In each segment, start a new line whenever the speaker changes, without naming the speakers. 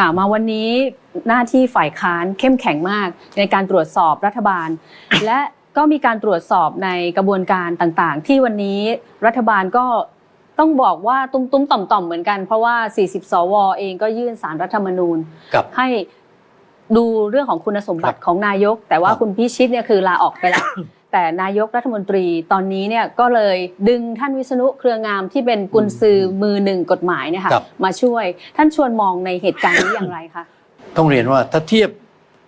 ค่ะมาวันนี้หน้าที่ฝ่ายค้านเข้มแข็งมากในการตรวจสอบรัฐบาล และก็มีการตรวจสอบในกระบวนการต่างๆที่วันนี้รัฐบาลก็ต้องบอกว่าตุ้มๆต่อมๆเหมือนกันเพราะว่า40 สวเองก็ยื่นศาลรัฐธรรมนูญให้ดูเรื่องของคุณสมบัติของนายกแต่ว่าคุณพิชิตเนี่ยคือลาออกไปแล้ว แต่นายกรัฐมนตรีตอนนี้เนี่ยก็เลยดึงท่านวิษณุเครืองามที่เป็นกุญซือมือหนึ่งกฎหมายเนี่ยค่ะมาช่วยท่านชวนมองในเหตุการณ์นี้อย่างไรคะ
ต้องเรียนว่าถ้าเทียบ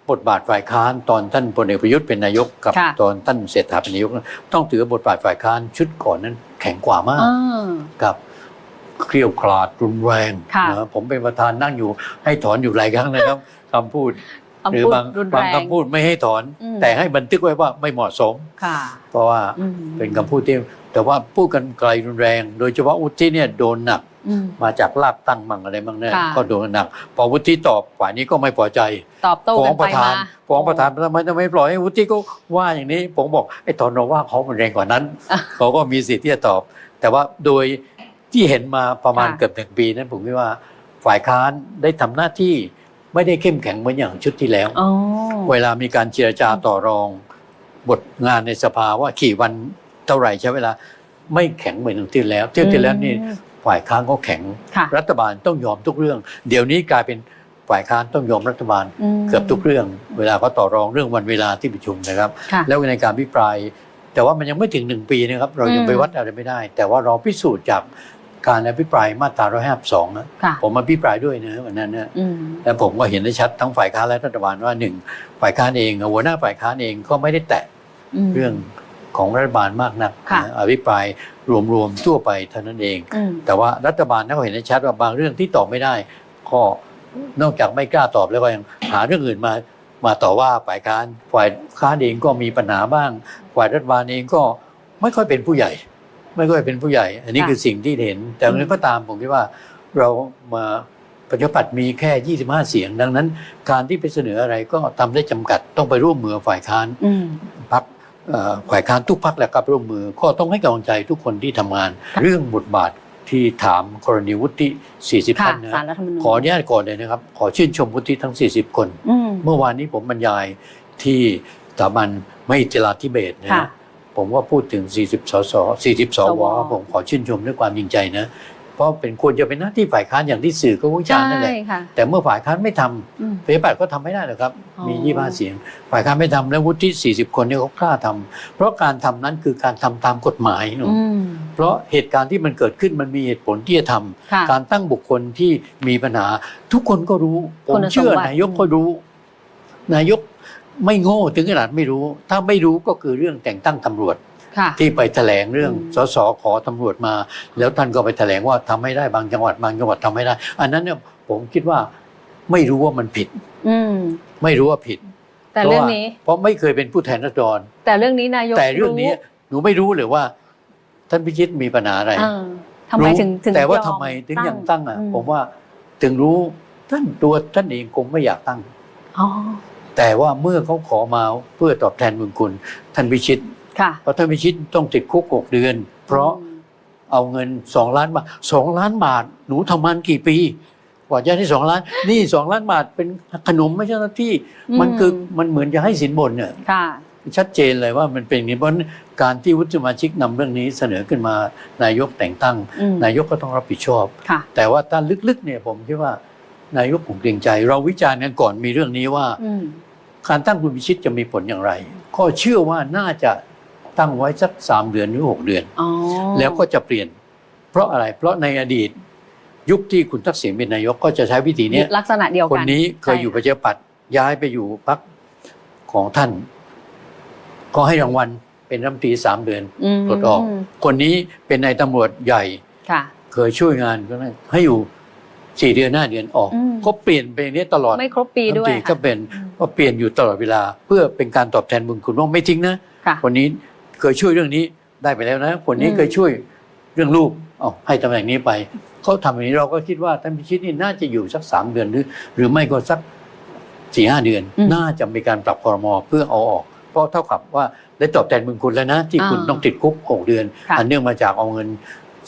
บทบาทฝ่ายค้านตอนท่านพลเอกประยุทธ์เป็นนายกกับตอนท่านเศรษฐาเป็นนายกต้องถือบทบาทฝ่ายค้านชุดก่อนนั้นแข็งกว่ามากกับเครียวกราดรุนแรงนะผมเป็นประธานนั่งอยู่ให้ถอนอยู่หลายครั้งนะครับคำพูดหรือบางคำพูดไม่ให้ถอนแต่ให้บันทึกไว้ว่าไม่เหมาะสมเพราะว่าเป็นคำพูดที่แต่ว่าพูดกันไกลรุนแรงโดยเฉพาะวุฒิเนี่ยโดนหนักมาจากลากตั้งมั่งอะไรมั่งเนี่ยก็โดนหนักพอวุฒิตอบฝ่ายนี้ก็ไม่พอใจ
ตอบโต้กันไปมา
ฟ้องประธานทำไมปล่อยให้วุฒิก็ว่าอย่างนี้ผมบอกไอ้ตอนเราว่าเขามันแรงกว่านั้นเขาก็มีสิทธิ์ที่จะตอบแต่ว่าโดยที่เห็นมาประมาณเกือบ1 ปีนั้นผมคิดว่าฝ่ายค้านได้ทำหน้าที่ไม่ได้เข้มแข็งเหมือนอย่างชุดที่แล้วเวลามีการเจรจาต่อรองบทงานในสภาว่ากี่วันเท่าไหร่ใช้เวลาไม่แข็งเหมือนที่แล้วนี่ฝ่ายค้านก็แข็งรัฐบาลต้องยอมทุกเรื่องเดี๋ยวนี้กลายเป็นฝ่ายค้านต้องยอมรัฐบาลเกือบทุกเรื่องเวลาเขาต่อรองเรื่องวันเวลาที่ประชุมนะครับแล้วในการพิปรายแต่ว่ามันยังไม่ถึง1 ปีนะครับเรายังไปวัดอะไรไม่ได้แต่ว่าเราพิสูจน์จากการอภิปรายมาตรา152นะผมอภิปรายด้วยนะวันนั้นนะและผมก็เห็นได้ชัดทั้งฝ่ายค้านและรัฐบาลว่า1ฝ่ายค้านเองหัวหน้าฝ่ายค้านเองก็ไม่ได้แตะเรื่องของรัฐบาลมากนักอภิปรายรวมๆทั่วไปเท่านั้นเองแต่ว่ารัฐบาลก็เห็นได้ชัดว่าบางเรื่องที่ตอบไม่ได้ก็นอกจากไม่กล้าตอบแล้วก็ยังหาเรื่องอื่นมาต่อว่าฝ่ายค้านเองก็มีปัญหาบ้างฝ่ายรัฐบาลเองก็ไม่ค่อยเป็นผู้ใหญ่อันนี้คือสิ่งที่เห็นแต่อย่างไรก็ตามผมคิดว่าเรามาประชาธิปัตย์มีแค่25 เสียงดังนั้นการที่ไปเสนออะไรก็ทำได้จำกัดต้องไปร่วมมือฝ่ายค้านพรรคฝ่ายค้านทุกพรรคแหละครับร่วมมือก็ต้องให้กำลังใจทุกคนที่ทำงานเรื่องบทบาทที่ถามกรณีวุฒิ40 ท่านนะขออนุญาตก่อนเลยนะครับขอชื่นชมวุฒิทั้ง40 คนเมื่อวานนี้ผมบรรยายที่สถาบันมหิดลทิเบศนะผมว่าพูดถึง40 สวผมขอชื่นชมด้วยความจริงใจนะเพราะเป็นควรจะเป็นหน้าที่ฝ่ายค้านอย่างที่สื่อก็วิจารณ์นั่นแหละแต่เมื่อฝ่ายค้านไม่ทำประชาธิปัตย์ก็ทำไม่ได้หรอกครับมี25 เสียงฝ่ายค้านไม่ทำแล้ววุฒิ40 คนนี่เขากล้าทำเพราะการทำนั้นคือการทำตามกฎหมายเพราะเหตุการณ์ที่มันเกิดขึ้นมันมีเหตุผลที่จะทำการตั้งบุคคลที่มีปัญหาทุกคนก็รู้ผมเชื่อนายกก็รู้นายกไม่โง่ถึงขนาดไม่รู้ถ้าไม่รู้ก็คือเรื่องแต่งตั้งตำรวจที่ไปแถลงเรื่องสสขอตำรวจมาแล้วท่านก็ไปแถลงว่าทำไม่ได้บางจังหวัดทำไม่ได้อันนั้นเนี่ยผมคิดว่าไม่รู้ว่ามันผิดไม่รู้ว่าผิด
แต่เรื่องนี้
เพราะไม่เคยเป็นผู้แทนราษฎร
แต่เรื่องนี้นายก
แต่เรื่องนี้หนูไม่รู้เลยว่าท่านพิชิตมีปัญหาอะไร
ทำไมถึง
แต่ว่าทำไมถึงยังตั้งผมว่าถึงรู้ท่านเองคงไม่อยากตั้งแต่ว่าเมื่อเขาขอมาเพื่อตอบแทนบุญคุณท่านพิชิตเพราะท่านพิชิตต้องติดคุก6 เดือนเพราะเอาเงิน2 ล้านบาท2 ล้านบาทหนูทำงานกี่ปีกว่าจะได้2 ล้านนี่2 ล้านบาทเป็นขนมไม่ใช่หน้าที่มันเหมือนจะให้สินบนเนี่ยชัดเจนเลยว่ามันเป็นอย่างนี้เพราะการที่วุฒิสมาชิกนำเรื่องนี้เสนอขึ้นมานายกแต่งตั้งนายกก็ต้องรับผิดชอบแต่ว่าถ้าลึกๆเนี่ยผมคิดว่านายกคงเกรงใจเราวิจารณ์กันก่อนมีเรื่องนี้ว่าการตั้งคุณพิชิตจะมีผลอย่างไรก็เชื่อว่าน่าจะตั้งไว้สัก3 เดือนหรือ6 เดือนแล้วก็จะเปลี่ยนเพราะอะไรเพราะในอดีตยุคที่คุณทักษิณเป็นนายกก็จะใช้วิธีนี้
ลักษณะเดียวกัน
คนนี้เคยอยู่ประชาธิปัตย์ย้ายไปอยู่พรรคของท่านก็ให้รางวัลเป็นรัฐมนตรี3 เดือนปลดออกคนนี้เป็นนายตำรวจใหญ่เคยช่วยงานก็ให้อยู่4 เดือน5 เดือนออกก็เปลี่ยนไปอย่างนี้ตลอด
ไม่ครบปีด้วย
ก็เป็นก็เปลี่ยนอยู่ตลอดเวลาเพื่อเป็นการตอบแทนบุญคุณว่าไม่ทิ้งนะคนนี้เคยช่วยเรื่องนี้ได้ไปแล้วนะคนนี้เคยช่วยเรื่องลูกให้ตำแหน่งนี้ไปเขาทำอย่างนี้เราก็คิดว่าท่านพิชิตนี่น่าจะอยู่สัก3 เดือนหรือไม่ก็สัก4-5 เดือนน่าจะมีการปรับครม.เพื่อเอาออกเพราะเท่ากับว่าได้ตอบแทนบุญคุณแล้วนะที่คุณต้องติดคุก6 เดือนอันเนื่องมาจากเอาเงิน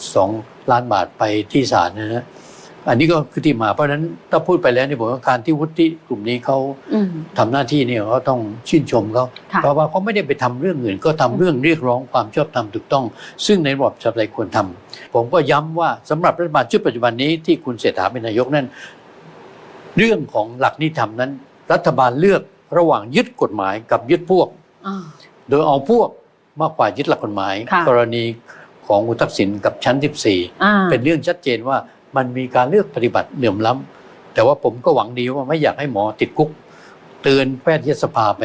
2 ล้านบาทไปที่ศาลนะฮะ อันนี้ก็คือที่มาเพราะฉะนั้นถ้าพูดไปแล้วในผมว่าการที่วุฒิกลุ่มนี้เขา
อืม
ทำหน้าที่เนี่ยเขาต้องชื่นชมเขา
ค่ะ
เพราะว่าเขาไม่ได้ไปทำเรื่องอื่นก็ทำเรื่องเรียกร้องความชอบธรรมถูกต้อง ซึ่งในระบอบประชาธิปไตยควรทำผมก็ย้ำว่าสำหรับรัฐบาลชุดปัจจุบันนี้ที่คุณเศรษฐาเป็นนายกนั้นเรื่องของหลักนิติธรรมนั้น รัฐบาลเลือกระหว่างยึดกฎหมายกับยึดพวก
อ่า
โดยเอาพวกมากกว่ายึดหลักกฎหมาย
ค่ะ
กรณีของคุณทักษิณกับชั้น
อ่า
14 เป็นเรื่องชัดเจนว่ามันมีการเลือกปฏิบัติเหลื่อมล้ำแต่ว่าผมก็หวังดีว่าไม่อยากให้หมอติดคุกเตือนแพทยสภาไป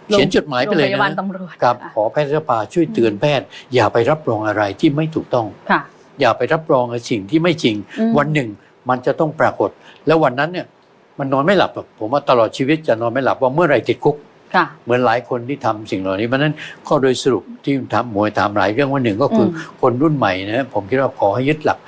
เขียนจดหมายไปเลย
โรงพยาบาล
นะ
ตำรวจ
ครับ
ค่ะ
ขอแพทยสภาช่วยเตือนแพทย์ อย่าไปรับรองอะไรที่ไม่ถูกต้อง
ค่ะ
อย่าไปรับรองสิ่งที่ไม่จริง
อืม
วันหนึ่งมันจะต้องปรากฏ แล้ววันนั้นเนี่ยมันนอนไม่หลับหรอกผมว่าตลอดชีวิตจะนอนไม่หลับว่าเมื่อไหร่ติดคุก
ค่ะ
เหมือนหลายคนที่ทำสิ่งเหล่านี้เพราะฉะนั้นข้อโดยสรุปที่ทำหมวยถามหลายเรื่องว่าหนึ่งก็คืออคนรุ่นใหม่นะผมคิดว่าขอให้ยึดหลัก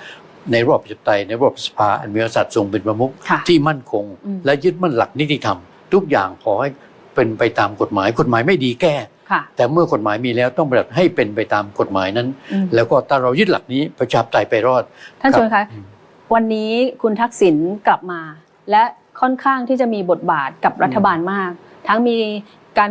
ในระบอบประชาธิปไตยในระบบสภาอันมีกษัตริย์ทรงเป็นประมุข
ค่ะ
ที่มั่นคง
อืม
และยึดมั่นหลักนิติธรรม ทุกอย่างขอให้เป็นไปตามกฎหมายกฎหมายไม่ดีแก้
ค่ะ
แต่เมื่อกฎหมายมีแล้วต้องแบบให้เป็นไปตามกฎหมายนั้น
อืม
แล้วก็ถ้าเรายึดหลักนี้ประชาธิปไตยไปรอด
ท่านชวน
ครั
คะ
บอืม
วันนี้คุณทักษิณกลับมา และค่อนข้างที่จะมีบทบาทกับรัฐบาลมาก ทั้งมีการ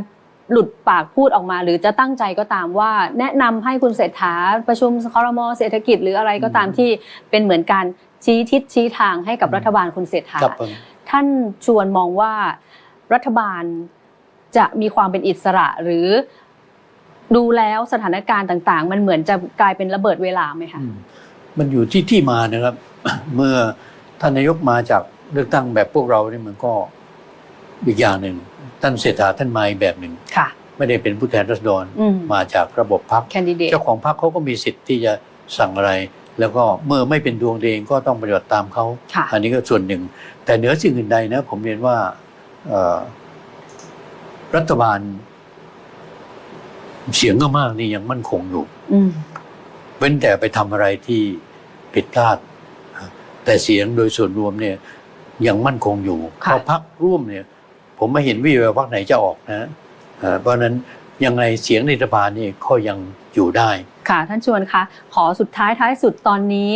หลุดปากพูดออกมา หรือจะตั้งใจก็ตามว่า แนะนำให้คุณเศรษฐาประชุมครม.เศรษฐกิจหรืออะไรก็ตามที่เป็นเหมือนการชี้ทิศชี้ทางให้กับรัฐบาลคุณเศรษฐา
ครับผม
ท่านชวนมองว่ารัฐบาลจะมีความเป็นอิสระหรือดูแล้วสถานการณ์ต่างๆ มันเหมือนจะกลายเป็นระเบิดเวลาไหมคะ
มันอยู่ที่มานะครับ เมื่อท่านนายกมาจากเลือกตั้งแบบพวกเราเนี่ยมันก็อีกอย่างหนึ่งท่านเศรษฐาท่านมาอีกแบบหนึ่ง
ค่ะ
ไม่ได้เป็นผู้แทนราษฎร
อืม
มาจากระบบพรรค
แคนดิเดต
เจ้าของพรรคเขาก็มีสิทธิ์ที่จะสั่งอะไร แล้วก็เมื่อไม่เป็นดวงเองก็ต้องปฏิบัติตามเขา
ค่ะ
อันนี้ก็ส่วนหนึ่ง แต่เหนือสิ่งอื่นใดนะผมเรียนว่ารัฐบาลเสียงก็มากนี่ยังมั่นคงอยู่
อืม
เว้นแต่ไปทำอะไรที่ผิดพลาด แต่เสียงโดยส่วนรวมเนี่ยยังมั่นคงอยู่
ค่ะ
เพราะพรรคร่วมเนี่ย ผมไม่เห็นวี่แววพรรคไหนจะออกนะเพราะฉะนั้นยังไงเสียงในรัฐบาลนี่ก็ยังอยู่ได้
ค่ะท่านชวนคะขอสุดท้ายสุดตอนนี้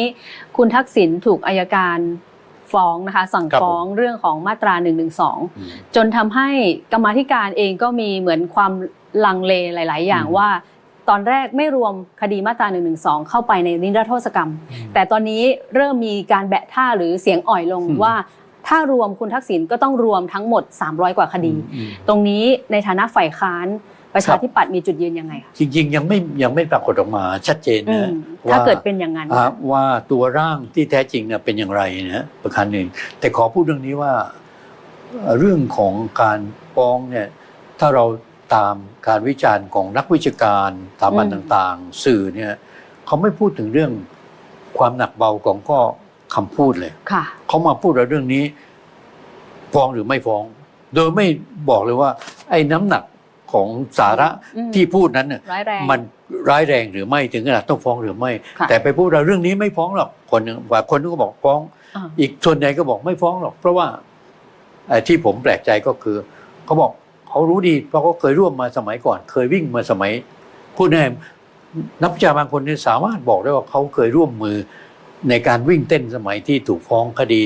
คุณทักษิณถูกอัยการฟ้องนะคะ สั่ง
ครับ
ฟ้องเรื่องของมาตรา1นึ
อืม
จนทำให้กรรมาธิการเองก็มีเหมือนความลังเลหลาย ๆ อย่าง
อืม
ว่า ตอนแรกไม่รวมคดีมาตรา1นึเข้าไปในนิรโทษกรรม แต่ตอนนี้เริ่มมีการแบะท่าหรือเสียงอ่อยลง
อืม
ว่า ถ้ารวมคุณทักษิณก็ต้องรวมทั้งหมด300 กว่าคดี
อืม
ตรงนี้ในฐานะฝ่ายค้านประชาธิปัตย์มีจุดยืนยังไงคะ
จริงๆยังไม่ปรากฏออกมาชัดเจน
อื
นะ
มถ้าเกิดเป็นอย่างนั้น
ว่าตัวร่างที่แท้จริงเนี่ยเป็นอย่างไรนะประการหนึ่งแต่ขอพูดเรื่องนี้ว่าเรื่องของการฟ้องเนี่ยถ้าเราตามการวิจารณ์ของนักวิชาการสถาบัน
อืม
ต่างๆ สื่อเนี่ยเขาไม่พูดถึงเรื่องความหนักเบาของข้อคำพูดเลย
ค่ะ
เขามาพูดเรื่องนี้ฟ้องหรือไม่ฟ้อง โดยไม่บอกเลยว่า ไอ้น้ำหนักของสาระ
อืม
ที่พูดนั้นน่ะ
ร้ายแรง
มันร้ายแรงหรือไม่ถึงขนาดต้องฟ้องหรือไม่
ค่ะ
แต่ไปพูดเราเรื่องนี้ไม่ฟ้องหรอกคนหนึ่งว่าคนนึงก็บอกฟ้อง
อ่า
อีกส่วนใหญ่ก็บอกไม่ฟ้องหรอก เพราะว่าที่ผมแปลกใจก็คือเขาบอกเขารู้ดีเพราะเขาเคยร่วมมาสมัยก่อน เคยวิ่งมาสมัยพูดง่ายๆนักวิชาบางคนเนี่ยสามารถบอกได้ว่าเขาเคยร่วมมือในการวิ่งเต้นสมัยที่ถูกฟ้องคดี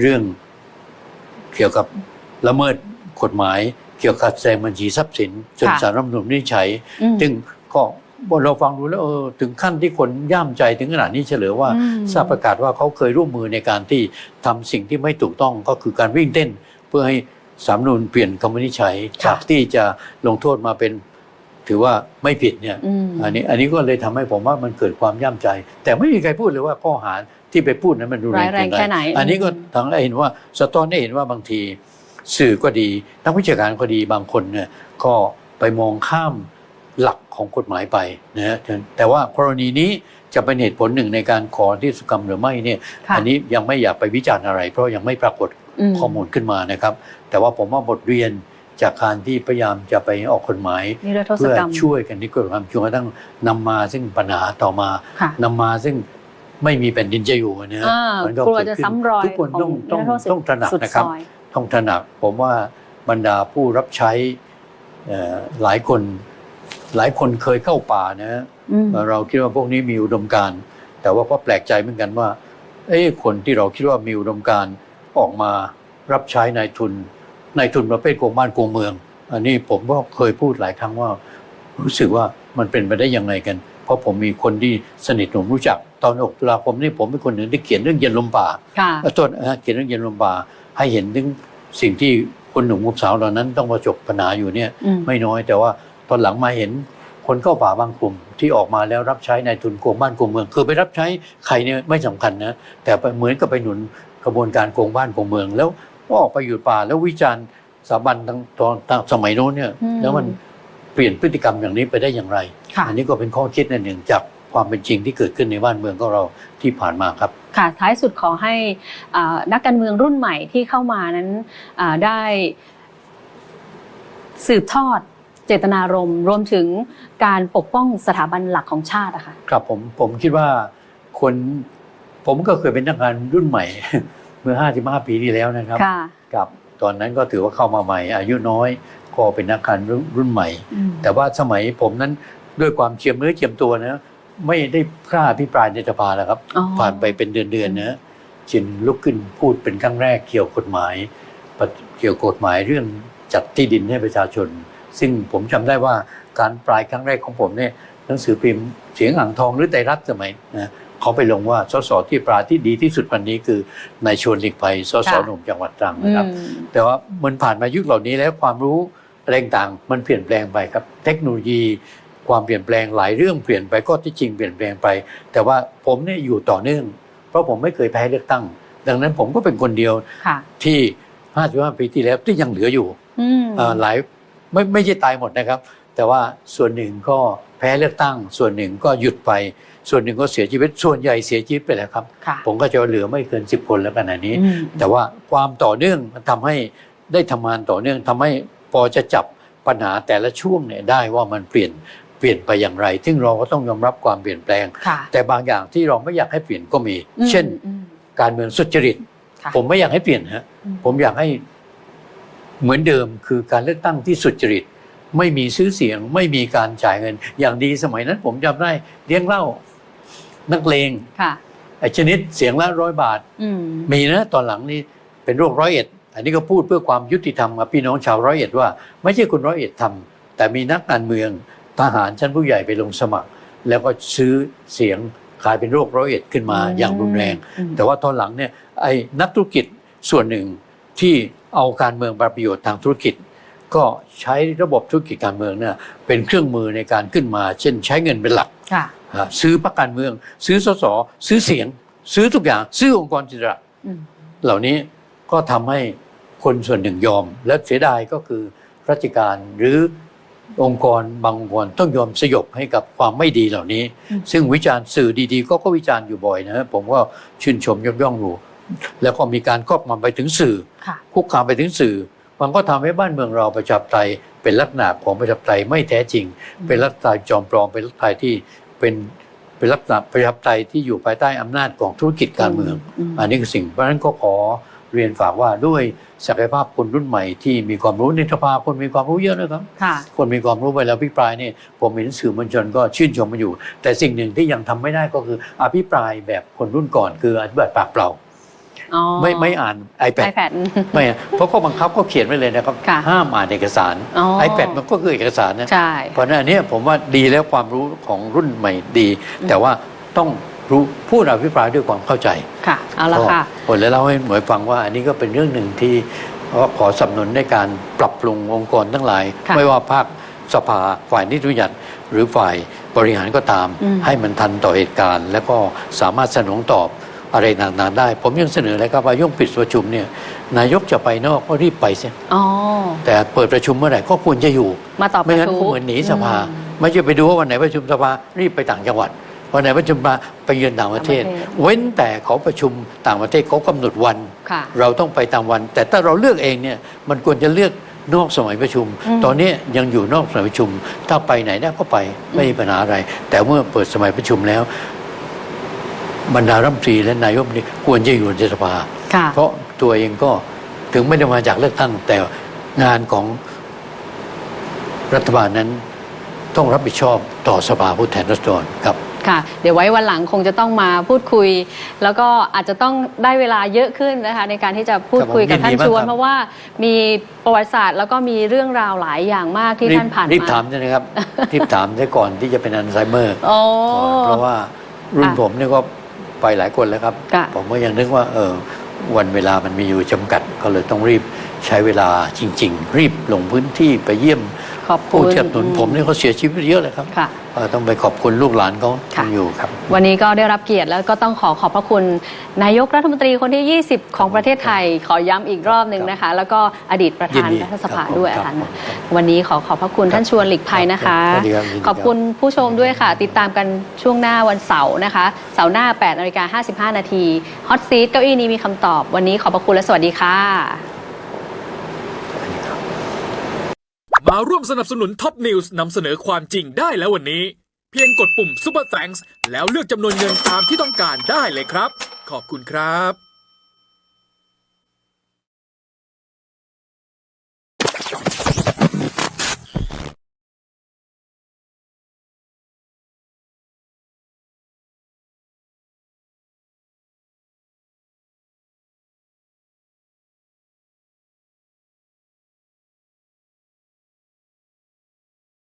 เรื่อง เกี่ยวกับละเมิดกฎหมาย เกี่ยวกับแสดงบัญชีทรัพย์สินจน
ค่ะ
ศาลรัฐธรรมนูญวินิจฉัย
อืม
ซึ่งก็เราฟังดูแล้วถึงขั้นที่คนย่ามใจถึงขนาดนี้เฉลยว่า
อืม
ทราบประกาศว่าเขาเคยร่วมมือในการที่ทำสิ่งที่ไม่ถูกต้องก็คือการวิ่งเต้น เพื่อให้ศาลรัฐธรรมนูญเปลี่ยนคำวินิจฉัย
ค่ะ
จากที่จะลงโทษมาเป็นถือว่าไม่ผิดเนี่ย
อืม
อันนี้ก็เลยทำให้ผมว่ามันเกิดความย่ามใจ แต่ไม่มีใครพูดเลยว่าข้อหาที่ไปพูดนั้นมันรุนแรง
ร้ายแรงแค่ไหน
อันนี้ก็ทางได้เห็นว่าสะท้อนได้เห็นว่าบางทีสื่อก็ดีนักวิชาการก็ดีบางคนเนี่ยก็ไปมองข้ามหลักของกฎหมายไปนะฮะแต่ว่ากรณีนี้จะเป็นเหตุผลหนึ่งในการขอที่สุกรรมหรือไม่เนี่ย
ค่ะ
อันนี้ยังไม่อยากไปวิจารณ์อะไร เพราะยังไม่ปรากฏ
ม
ข้อมูลขึ้นมานะครับ แต่ว่าผมว่าบทเรียนจากการที่พยายามจะไปออกกฎหมาย
นิรโทษ
เพื่อก
รรม
ช่วยกันที่กฎหมายจนกระทั่งนำมาซึ่งปัญหาต่อมา
ค่ะ
นำมาซึ่งไม่มีแผ่นดินจะอยู่นะฮะ
อ่า
มันก็
กลัว
เกิด
จะ
ขึ้น
ซ้ำรอย
ทุกคนต้อง
ของนิรโทษ
ต้องตระหนัก
สุด
นะครับ
ซอย
ต้องตระหนักผมว่าบรรดาผู้รับใช้หลายคนเคยเข้าป่านะฮะ
อืม
เราคิดว่าพวกนี้มีอุดมการณ์แต่ว่าก็แปลกใจเหมือนกันว่า คนที่เราคิดว่ามีอุดมการณ์ออกมารับใช้นายทุนประเภทโกงบ้านโกงเมือง อันนี้ผมก็เคยพูดหลายครั้งว่ารู้สึกว่ามันเป็นไปได้ยังไงกันเพราะผมมีคนที่สนิทผมรู้จักตอน6 ตุลาคมนี่ผมเป็นคนหนึ่งที่เขียนเรื่องเย็นลมป่าต้นเขียนเรื่องเย็นลมป่าให้เห็นถึงสิ่งที่คนหนุ่มสาวเหล่านั้นต้องประสบปัญหาอยู่เนี่ยไม่น้อยแต่ว่าตอนหลังมาเห็นคนเข้าป่าบางกลุ่มที่ออกมาแล้วรับใช้นายทุนโกงบ้านโกงเมืองคือไปรับใช้ใครเนี่ยไม่สำคัญนะแต่เหมือนกับไปหนุนกระบวนการโกงบ้านโกงเมืองแล้วก็ออกไปอยู่ป่าแล้ววิจารณ์สถาบันตั้งสมัยโน้นเนี่ยแล้วมันเปลี่ยนพฤติกรรมอย่างนี้ไปได้อย่างไรอันนี้ก็เป็นข้อคิดหนึ่งจากความเป็นจริงที่เกิดขึ้นในบ้านเมืองของเราที่ผ่านมาครับ
ค่ะท้ายสุดขอให้นักการเมืองรุ่นใหม่ที่เข้ามานั้นได้สืบทอดเจตนารมณ์รวมถึงการปกป้องสถาบันหลักของชาติอะค่ะ
ครับผมคิดว่าผมก็เคยเป็นนักการรุ่นใหม่ เมื่อ55 ปีที่แล้วนะครับกับตอนนั้นก็ถือว่าเข้ามาใหม่อายุน้อยก็เป็นนักการรุ่นใหม่แต่ว่าสมัยผมนั้นด้วยความเจียมเนื้อเจียมตัวนะไม่ได้กล้าอภิปรายในสภาแล้วครับผ่านไปเป็นเดือนนะจินลุกขึ้นพูดเป็นครั้งแรกเกี่ยวกฎหมายเรื่องจัดที่ดินให้ประชาชนซึ่งผมจำได้ว่าการปลายครั้งแรกของผมเนี่ยหนังสือพิมพ์เสียงอ่างทองหรือไตรรัฐสมัยนะเขาไปลงว่าสสที่ปลาที่ดีที่สุดวันนี้คือนายชวนหลีกภัยสสหนุ่มจังหวัดตรังนะครับแต่ว่ามันผ่านมายุคเหล่านี้แล้วความรู้อะไรต่างมันเปลี่ยนแปลงไปครับเทคโนโลยีความเปลี่ยนแปลงหลายเรื่องเปลี่ยนไปก็ที่จริงเปลี่ยนแปลงไปแต่ว่าผมเนี่ยอยู่ต่อเนื่องเพราะผมไม่เคยแพ้เลือกตั้งดังนั้นผมก็เป็นคนเดียวที่55 ปีที่แล้วที่ยังเหลืออยู่หลายไม่ใช่ตายหมดนะครับแต่ว่าส่วนหนึ่งก็แพ้เลือกตั้งส่วนหนึ่งก็หยุดไปส่วนหนึ่งก็เสียชีวิตส่วนใหญ่เสียชีวิตไปแล้วครับผมก็จะเหลือไม่เกิน10 คนแล้วกันอันนี้แต่ว่าความต่อเนื่องมันทำให้ได้ทำงานต่อเนื่องทำให้พอจะจับปัญหาแต่ละช่วงเนี่ยได้ว่ามันเปลี่ยนไปอย่างไรซึ่งเราก็ต้องยอมรับความเปลี่ยนแปลงแต่บางอย่างที่เราไม่อยากให้เปลี่ยนก็มีเช่นการเมืองสุจริตผมไม่อยากให้เปลี่ยนฮะผมอยากให้เหมือนเดิมคือการเลือกตั้งที่สุจริตไม่มีซื้อเสียงไม่มีการจ่ายเงินอย่างดีสมัยนั้นผมจำได้เลี้ยงเหล้านักเลงไอ้ชนิดเสียงละ100 บาทมีนะตอนหลังนี้เป็นโรค101อันนี้ก็พูดเพื่อความยุติธรรมกับพี่น้องชาว101ว่าไม่ใช่คน101ทำแต่มีนักการเมืองทหารชั้นผู้ใหญ่ไปลงสมัครแล้วก็ซื้อเสียงกลายเป็นโรค101ขึ้นมาอย่างรุนแรงแต่ว่าตอนหลังเนี่ยไอ้นักธุรกิจส่วนหนึ่งที่เอาการเมืองมาประโยชน์ทางธุรกิจก็ใช้ระบบธุรกิจการเมืองเนี่ยเป็นเครื่องมือในการขึ้นมาเช่นใช้เงินเป็นหลักซื้อพรรคการเมืองซื้อสสซื้อเสียงซื้อทุกอย่างซื้อองค์กรอิสระเหล่านี้ก็ทำให้คนส่วนหนึ่งยอมและเสียดายก็คือราชการหรือองค์กรบางองค์กรต้องยอมสยบให้กับความไม่ดีเหล่านี้ซึ่งวิจารณ์สื่อดีๆก็วิจารณ์อยู่บ่อยนะผมก็ชื่นชมยกย่องอยู่แล้วก็มีการครอบงำไปถึงสื่อคุกคามไปถึงสื่อมันก็ทำให้บ้านเมืองเราประชาธิปไตยเป็นลักษณะของประชาธิปไตยไม่แท้จริงเป็นรัฐไทยจอมปลอมเป็นรัฐไทยที่เป็นลักษณะประชาธิปไตยที่อยู่ภายใต้อำนาจของธุรกิจการเมืองอันนี้คือสิ่งเพราะฉะนั้นก็ขอเรียนฝากว่าด้วยศักยภาพคนรุ่นใหม่ที่มีความรู้ในสภาคนมีความรู้เยอะนะครับคนมีความรู้ไปแล้วอภิปรายนี่ผมเห็นสื่อมวลชนก็ชื่นชมมาอยู่แต่สิ่งหนึ่งที่ยังทำไม่ได้ก็คืออภิปรายแบบคนรุ่นก่อนคืออภิปรายปากเปล่าไม่อ่าน iPad ไม่เพราะข้อบังคับก็เขียนไว้เลยนะครับห้ามอ่านเอกสาร iPad มันก็คือเอกสารนะเพราะฉะนั้นอันนี้ผมว่าดีแล้วความรู้ของรุ่นใหม่ดีแต่ว่าต้องรู้พูดอภิปรายด้วยความเข้าใจ
ค่ะเอาละค่ะ
ผมเลยเล่าให้หมวยฟังว่าอันนี้ก็เป็นเรื่องหนึ่งที่ขอสนับสนุนในการปรับปรุงองค์กรทั้งหลายไม่ว่าภาคสภาฝ่ายนิติบัญญัติหรือฝ่ายบริหารก็ตามให้มันทันต่อเหตุการณ์และก็สามารถสนองตอบอะไรต่างๆได้ผมยังเสนอเลยครับว่าย่งปิดประชุมเนี่ยนายกจะไปนอกก็รีบไปเสียแต่เปิดประชุมเมื่อไหร่ก็ควรจะอยู่ไม่งั้นก็เหมือนหนีสภาไม่ใช่ไปดูว่าวันไหนประชุมสภารีบไปต่างจังหวัดวันไหนประชุมมาไปเยือนต่างประเทศเว้นแต่เขาประชุมต่างประเทศเขากำหนดวันเราต้องไปตามวันแต่ถ้าเราเลือกเองเนี่ยมันควรจะเลือกนอกสมัยประชุมตอนนี้ยังอยู่นอกสมัยประชุมถ้าไปไหนได้ก็ไปไม่มีปัญหาอะไรแต่เมื่อเปิดสมัยประชุมแล้วบรรดารัฐมนตรีและนายกนี่ควรจะอยู่ในสภาเพราะตัวเองก็ถึงไม่ได้มาจากเลือกตั้งแต่งานของรัฐบาลนั้นต้องรับผิดชอบต่อสภาผู้แทนราษฎรครับ
ค่ะเดี๋ยวไว้วันหลังคงจะต้องมาพูดคุย แล้วก็อาจจะต้องได้เวลาเยอะขึ้นนะคะในการที่จะพูดคุยกับท่านชวน เพราะว่ามีประวัติศาสตร์แล้วก็มีเรื่องราวหลายอย่างมากที่ท่านผ่านมา
รีบถามใช่ไหมครับ รีบถามได้ก่อนที่จะเป็นอัลไซเมอร์
โอ้
เพราะว่ารุ่นผมเนี่ยก็ไปหลายคนแล้วครับ
ค่ะ
ผมก็ยังนึกว่าวันเวลามันมีอยู่จำกัดก็เลยต้องรีบใช้เวลาจริง ๆ รีบลงพื้นที่ไปเยี่ยม
ขอบคุณ
ผู้ที่สนับสนุนผมเนี่ยเขาเสียชีวิตเยอะเลยครับ
ค่ะ
ต้องไปขอบคุณลูกหลานเขา
ค่ะ
ที่อยู่ครับ
วันนี้ก็ได้รับเกียรติแล้วก็ต้องขอบพระคุณนายกรัฐมนตรีคนที่ 20 ของประเทศไทย ขอย้ำอีกรอบหนึ่งนะคะ แล้วก็อดีตประธาน
ยินดี
รัฐสภา
ครับ
ด้วย
ครับ
ค่ะวันนี้ขอบพระคุณท่านชวนหลีกภัยนะคะ
สวัสดีครับยินดีครับ
ขอบคุณผู้ชมด้วยค่ะ ติดตามกันช่วงหน้าวันเสาร์นะคะ เสาร์หน้า 8:55 นาทีฮอตซีทเก้าอี้นี้มีคำตอบ วันนี้ขอบพระคุณและสวัสดีค่ะ
มาร่วมสนับสนุนท็อปนิวส์นำเสนอความจริงได้แล้ววันนี้ เพียงกดปุ่ม Super Thanks แล้วเลือกจำนวนเงินตามที่ต้องการได้เลยครับ ขอบคุณครับ